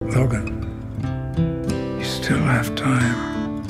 Logan, you still have time.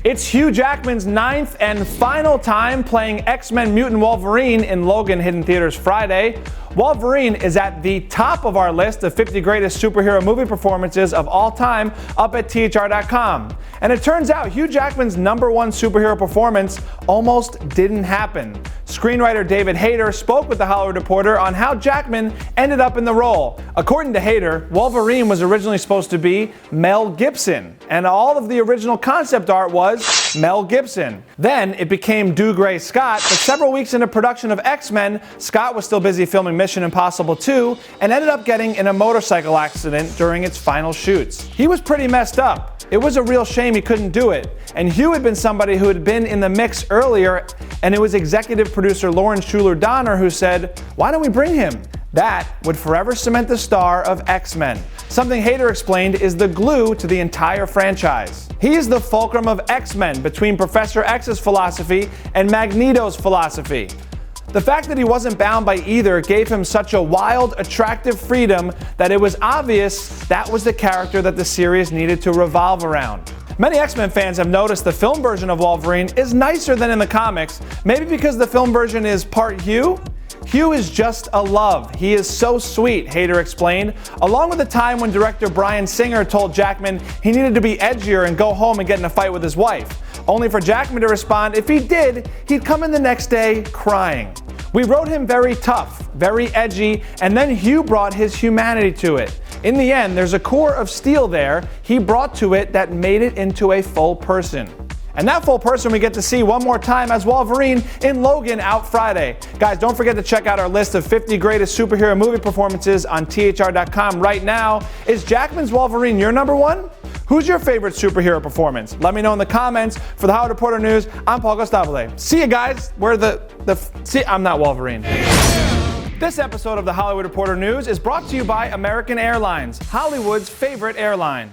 It's Hugh Jackman's 9th and final time playing X-Men mutant Wolverine in Logan, hitting theaters Friday. Wolverine is at the top of our list of 50 greatest superhero movie performances of all time up at THR.com. And it turns out Hugh Jackman's #1 superhero performance almost didn't happen. Screenwriter David Hayter spoke with The Hollywood Reporter on how Jackman ended up in the role. According to Hayter, Wolverine was originally supposed to be Mel Gibson, and all of the original concept art was Mel Gibson. Then it became Dougray Scott, but several weeks into production of X-Men, Scott was still busy filming Mission Impossible 2 and ended up getting in a motorcycle accident during its final shoots. He was pretty messed up. It was a real shame he couldn't do it. And Hugh had been somebody who had been in the mix earlier, and it was executive producer Lauren Schuler Donner who said, "Why don't we bring him?" That would forever cement the star of X-Men. Something Hayter explained is the glue to the entire franchise. He is the fulcrum of X-Men between Professor X's philosophy and Magneto's philosophy. The fact that he wasn't bound by either gave him such a wild, attractive freedom that it was obvious that was the character that the series needed to revolve around. Many X-Men fans have noticed the film version of Wolverine is nicer than in the comics, maybe because the film version is part Hugh? Hugh is just a love. He is so sweet, Hayter explained, along with the time when director Bryan Singer told Jackman he needed to be edgier and go home and get in a fight with his wife, only for Jackman to respond if he did, he'd come in the next day crying. We wrote him very tough, very edgy, and then Hugh brought his humanity to it. In the end, there's a core of steel there he brought to it that made it into a full person. And that full person we get to see one more time as Wolverine in Logan out Friday. Guys, don't forget to check out our list of 50 greatest superhero movie performances on THR.com right now. Is Jackman's Wolverine your #1? Who's your favorite superhero performance? Let me know in the comments. For the Hollywood Reporter News, I'm Paul Gostabile. See you guys. I'm not Wolverine. This episode of the Hollywood Reporter News is brought to you by American Airlines, Hollywood's favorite airline.